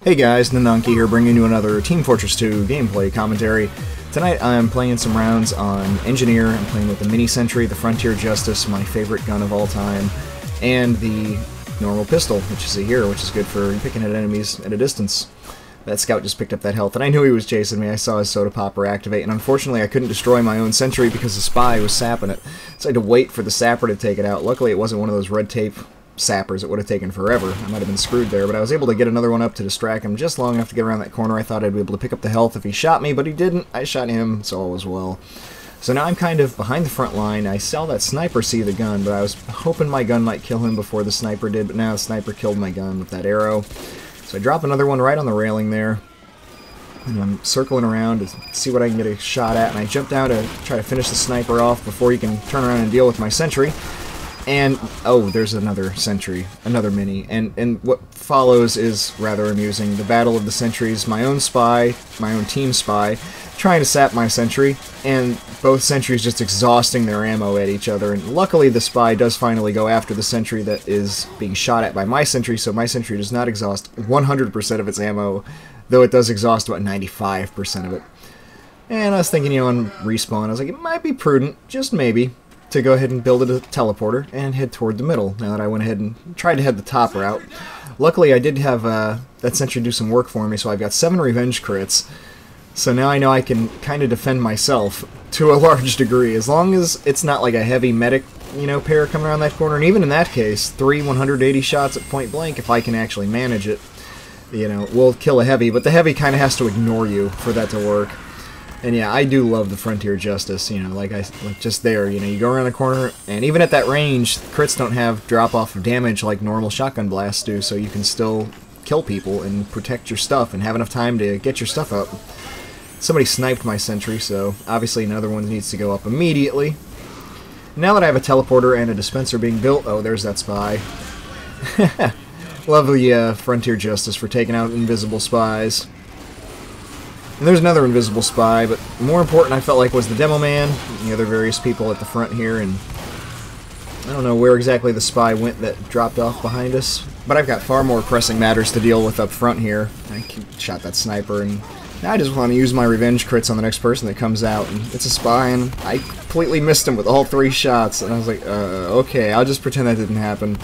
Hey guys, Nananki here, bringing you another Team Fortress 2 gameplay commentary. Tonight I'm playing some rounds on Engineer. I'm playing with the Mini-sentry, the Frontier Justice, my favorite gun of all time, and the normal pistol, which is a here, which is good for picking at enemies at a distance. That scout just picked up that health, and I knew he was chasing me. I saw his soda popper activate, and unfortunately I couldn't destroy my own sentry because the spy was sapping it. So I had to wait for the sapper to take it out. Luckily it wasn't one of those red tape sappers. It would have taken forever. I might have been screwed there, but I was able to get another one up to distract him just long enough to get around that corner. I thought I'd be able to pick up the health if he shot me, but he didn't. I shot him, so all was well. So now I'm kind of behind the front line. I saw that sniper see the gun, but I was hoping my gun might kill him before the sniper did, but now the sniper killed my gun with that arrow. So I drop another one right on the railing there, and I'm circling around to see what I can get a shot at, and I jump down to try to finish the sniper off before he can turn around and deal with my sentry. And, oh, there's another sentry, another mini, and what follows is rather amusing. The battle of the sentries, my own spy, my own team spy, trying to sap my sentry, and both sentries just exhausting their ammo at each other. And luckily the spy does finally go after the sentry that is being shot at by my sentry, so my sentry does not exhaust 100% of its ammo, though it does exhaust about 95% of it. And I was thinking, on respawn, I was like, it might be prudent, just maybe, to go ahead and build a teleporter and head toward the middle, now that I went ahead and tried to head the top route. Luckily I did have that sentry do some work for me, so I've got 7 revenge crits, so now I know I can kind of defend myself to a large degree, as long as it's not like a heavy medic, pair coming around that corner, and even in that case, 3 180 shots at point blank, if I can actually manage it, will kill a heavy, but the heavy kind of has to ignore you for that to work. And yeah, I do love the Frontier Justice, like just there, you go around the corner, and even at that range, crits don't have drop-off of damage like normal shotgun blasts do, so you can still kill people and protect your stuff and have enough time to get your stuff up. Somebody sniped my sentry, so obviously another one needs to go up immediately. Now that I have a teleporter and a dispenser being built, oh, there's that spy. Love the Frontier Justice for taking out invisible spies. And there's another invisible spy, but more important I felt like was the demo man and the other various people at the front here, and I don't know where exactly the spy went that dropped off behind us, but I've got far more pressing matters to deal with up front here. I shot that sniper, and now I just want to use my revenge crits on the next person that comes out, and it's a spy, and I completely missed him with all 3 shots, and I was like, okay, I'll just pretend that didn't happen.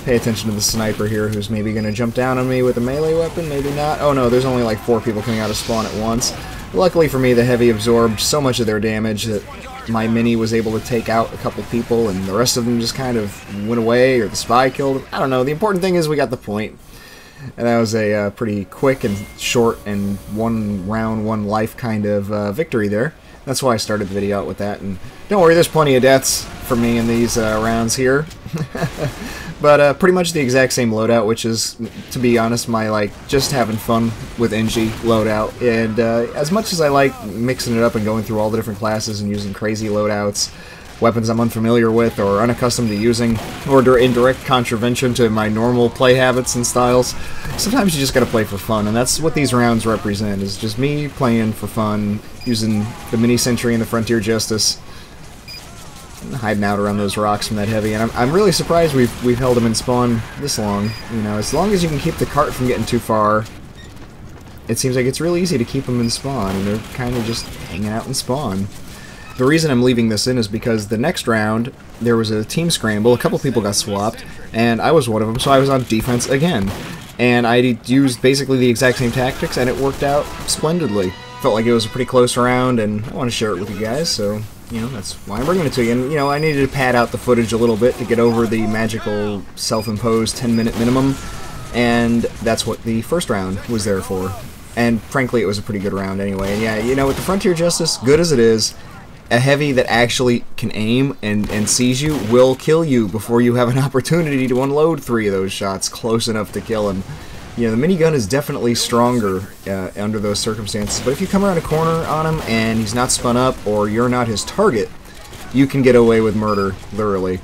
Pay attention to the sniper here, who's maybe going to jump down on me with a melee weapon, maybe not. Oh no, there's only like 4 people coming out of spawn at once. Luckily for me, the heavy absorbed so much of their damage that my mini was able to take out a couple people, and the rest of them just kind of went away, or the spy killed them. I don't know, the important thing is we got the point. And that was a pretty quick and short and one round, one life kind of victory there. That's why I started the video out with that, and don't worry, there's plenty of deaths for me in these rounds here. But pretty much the exact same loadout, which is, to be honest, my just having fun with Engi loadout. And as much as I like mixing it up and going through all the different classes and using crazy loadouts, weapons I'm unfamiliar with or unaccustomed to using, or in direct contravention to my normal play habits and styles, sometimes you just gotta play for fun, and that's what these rounds represent, is just me playing for fun, using the Mini-sentry and the Frontier Justice, hiding out around those rocks from that heavy, and I'm really surprised we've held them in spawn this long. As long as you can keep the cart from getting too far, it seems like it's really easy to keep them in spawn, and they're kind of just hanging out in spawn. The reason I'm leaving this in is because the next round, there was a team scramble, a couple people got swapped, and I was one of them, so I was on defense again. And I used basically the exact same tactics, and it worked out splendidly. Felt like it was a pretty close round, and I want to share it with you guys, so that's why I'm bringing it to you. And, I needed to pad out the footage a little bit to get over the magical self-imposed 10-minute minimum, and that's what the first round was there for. And frankly, it was a pretty good round anyway. And yeah, with the Frontier Justice, good as it is, a heavy that actually can aim and sees you will kill you before you have an opportunity to unload 3 of those shots close enough to kill him. The minigun is definitely stronger under those circumstances, but if you come around a corner on him and he's not spun up or you're not his target, you can get away with murder, literally.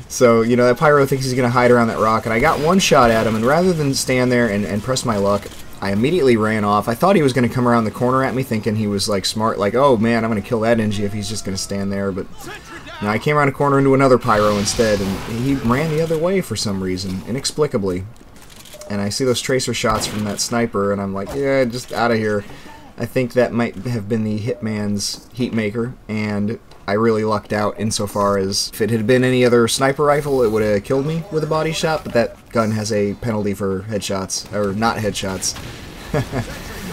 So, that pyro thinks he's going to hide around that rock, and I got 1 shot at him, and rather than stand there and press my luck, I immediately ran off. I thought he was going to come around the corner at me, thinking he was smart, oh man, I'm going to kill that Engi if he's just going to stand there, but no, I came around a corner into another pyro instead, and he ran the other way for some reason, inexplicably. and I see those tracer shots from that sniper, and I'm like, yeah, just out of here. I think that might have been the Hitman's Heatmaker, and I really lucked out insofar as if it had been any other sniper rifle, it would have killed me with a body shot, but that gun has a penalty for headshots, or not headshots.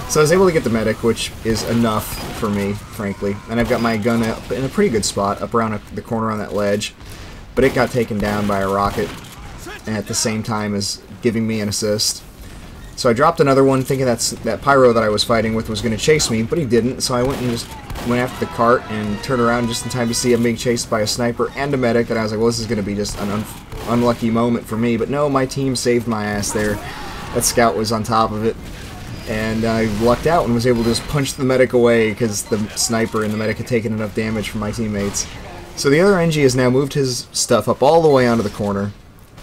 So I was able to get the medic, which is enough for me, frankly. And I've got my gun up in a pretty good spot, up around the corner on that ledge. But it got taken down by a rocket at the same time as giving me an assist. So I dropped another one, thinking that pyro that I was fighting with was going to chase me, but he didn't. So I went and just went after the cart and turned around just in time to see him being chased by a sniper and a medic. And I was like, well, this is going to be just an unlucky moment for me. But no, my team saved my ass there. That scout was on top of it. And I lucked out and was able to just punch the medic away because the sniper and the medic had taken enough damage from my teammates. So the other Engi has now moved his stuff up all the way onto the corner,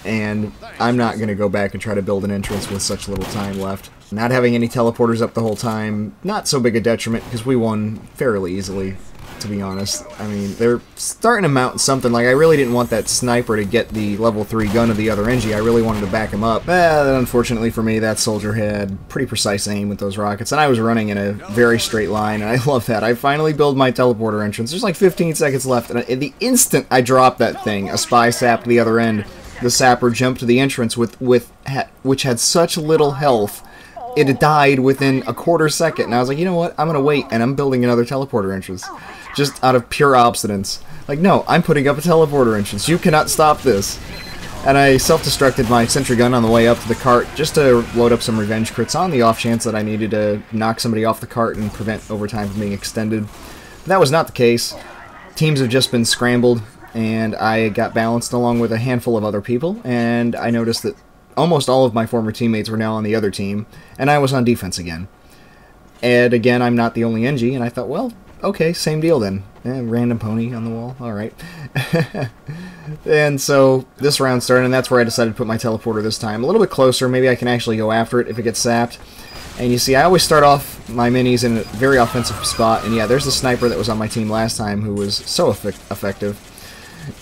and I'm not going to go back and try to build an entrance with such little time left. Not having any teleporters up the whole time, not so big a detriment because we won fairly easily, to be honest. I mean, they're starting to mount something. Like, I really didn't want that sniper to get the level 3 gun of the other Engi. I really wanted to back him up. Unfortunately for me, that soldier had pretty precise aim with those rockets, and I was running in a very straight line, and I love that. I finally build my teleporter entrance. There's like 15 seconds left, and in the instant I dropped that thing, a spy sapped the other end. The sapper jumped to the entrance which had such little health. It had died within a quarter second, and I was like, you know what, I'm going to wait, and I'm building another teleporter entrance. Just out of pure obstinance. Like, no, I'm putting up a teleporter entrance. You cannot stop this. And I self-destructed my sentry gun on the way up to the cart just to load up some revenge crits on the off chance that I needed to knock somebody off the cart and prevent overtime from being extended. That was not the case. Teams have just been scrambled, and I got balanced along with a handful of other people, and I noticed that almost all of my former teammates were now on the other team, and I was on defense again. And again, I'm not the only Engi, and I thought, well, okay, same deal then. Random pony on the wall, alright. And so this round started, and that's where I decided to put my teleporter this time. A little bit closer, maybe I can actually go after it if it gets sapped. And you see, I always start off my minis in a very offensive spot, and yeah, there's the sniper that was on my team last time who was so effective.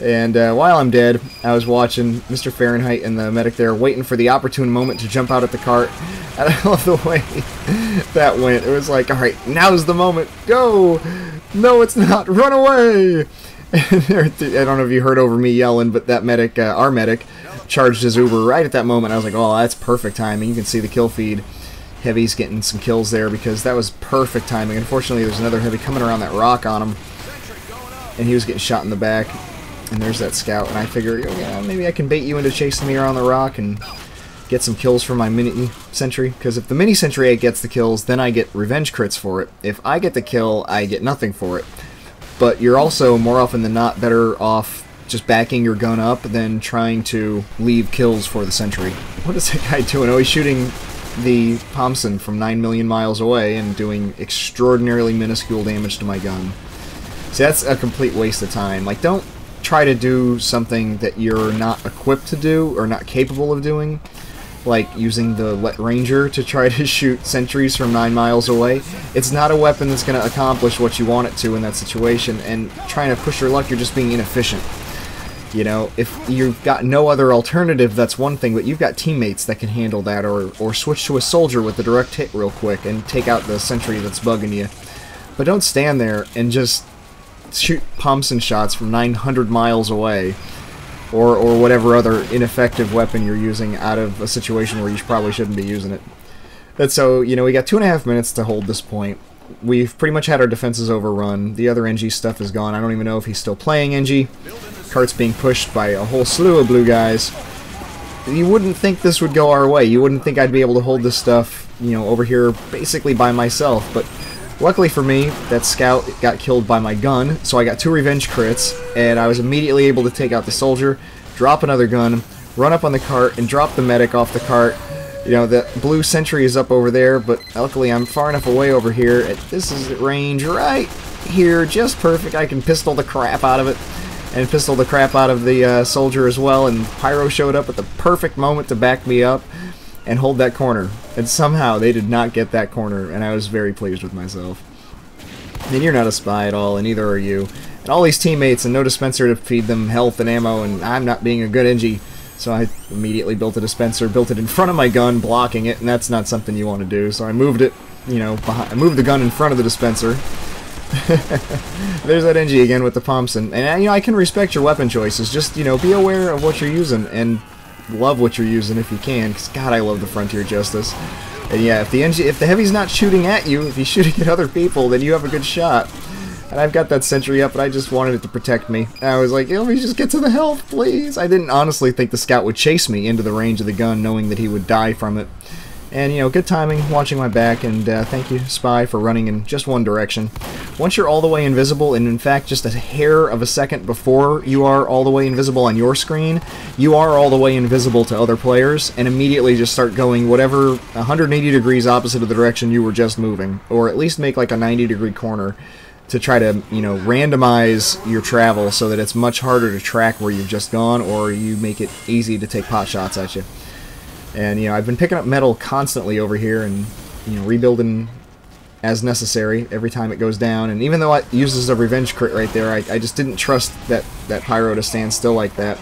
And while I'm dead, I was watching Mr. Fahrenheit and the medic there waiting for the opportune moment to jump out at the cart. And I love the way that went. It was like, alright, now's the moment. Go! No, it's not. Run away! And I don't know if you heard over me yelling, but that medic, our medic, charged his Uber right at that moment. I was like, oh, that's perfect timing. You can see the kill feed. Heavy's getting some kills there because that was perfect timing. Unfortunately, there's another heavy coming around that rock on him. And he was getting shot in the back. And there's that scout, and I figure, yeah, maybe I can bait you into chasing me around the rock and get some kills from my Mini-sentry. Because if the Mini-sentry gets the kills, then I get revenge crits for it. If I get the kill, I get nothing for it. But you're also, more often than not, better off just backing your gun up than trying to leave kills for the sentry. What is that guy doing? Oh, he's shooting the Thompson from 9 million miles away and doing extraordinarily minuscule damage to my gun. See, that's a complete waste of time. Like, don't try to do something that you're not equipped to do or not capable of doing, like using the Ranger to try to shoot sentries from 9 miles away. It's not a weapon that's going to accomplish what you want it to in that situation, and trying to push your luck, you're just being inefficient. You know, if you've got no other alternative, that's one thing, but you've got teammates that can handle that, or switch to a soldier with a direct hit real quick and take out the sentry that's bugging you. But don't stand there and just shoot Thompson shots from 900 miles away, or whatever other ineffective weapon you're using out of a situation where you probably shouldn't be using it. And so, you know, we got 2.5 minutes to hold this point. We've pretty much had our defenses overrun. The other Engi stuff is gone. I don't even know if he's still playing Engi. Cart's being pushed by a whole slew of blue guys. You wouldn't think this would go our way. You wouldn't think I'd be able to hold this stuff, you know, over here basically by myself, but luckily for me, that scout got killed by my gun, so I got 2 revenge crits, and I was immediately able to take out the soldier, drop another gun, run up on the cart, and drop the medic off the cart. You know, the blue sentry is up over there, but luckily I'm far enough away over here. This is at range right here, just perfect. I can pistol the crap out of it, and pistol the crap out of the soldier as well, and Pyro showed up at the perfect moment to back me up and hold that corner. And somehow they did not get that corner, and I was very pleased with myself. And you're not a spy at all, and neither are you. And all these teammates, and no dispenser to feed them health and ammo, and I'm not being a good Engi. So I immediately built a dispenser, built it in front of my gun, blocking it, and that's not something you want to do. So I moved it, you know, I moved the gun in front of the dispenser. There's that Engi again with the pumps, and you know, I can respect your weapon choices. Just, you know, be aware of what you're using and love what you're using if you can. Because God, I love the Frontier Justice. And yeah, if the heavy's not shooting at you, if he's shooting at other people, then you have a good shot. And I've got that sentry up, but I just wanted it to protect me. I was like, let me just get to the health, please. I didn't honestly think the scout would chase me into the range of the gun, knowing that he would die from it. And, you know, good timing, watching my back, and thank you, Spy, for running in just one direction. Once you're all the way invisible, and in fact just a hair of a second before you are all the way invisible on your screen, you are all the way invisible to other players, and immediately just start going whatever 180 degrees opposite of the direction you were just moving, or at least make like a 90-degree corner to try to, you know, randomize your travel so that it's much harder to track where you've just gone, or you make it easy to take pot shots at you. And, you know, I've been picking up metal constantly over here and, you know, rebuilding as necessary every time it goes down. And even though it uses a revenge crit right there, I just didn't trust that pyro to stand still like that.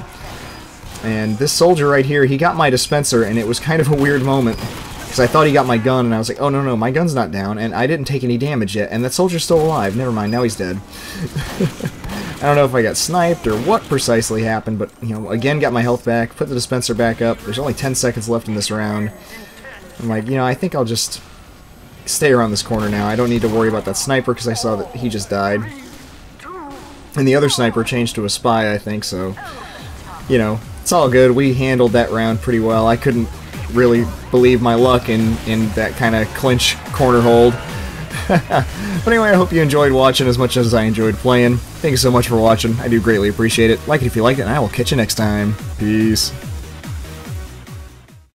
And this soldier right here, he got my dispenser, and it was kind of a weird moment. Because I thought he got my gun, and I was like, oh, no, my gun's not down, and I didn't take any damage yet, and that soldier's still alive. Never mind, now he's dead. I don't know if I got sniped or what precisely happened, but, you know, again, got my health back, put the dispenser back up. There's only 10 seconds left in this round. I'm like, you know, I think I'll just stay around this corner now. I don't need to worry about that sniper, because I saw that he just died. And the other sniper changed to a spy, I think, so, you know, it's all good. We handled that round pretty well. I couldn't really believe my luck in that kind of clinch corner hold. But anyway, I hope you enjoyed watching as much as I enjoyed playing. Thank you so much for watching. I do greatly appreciate it. Like it if you liked it, and I will catch you next time. Peace.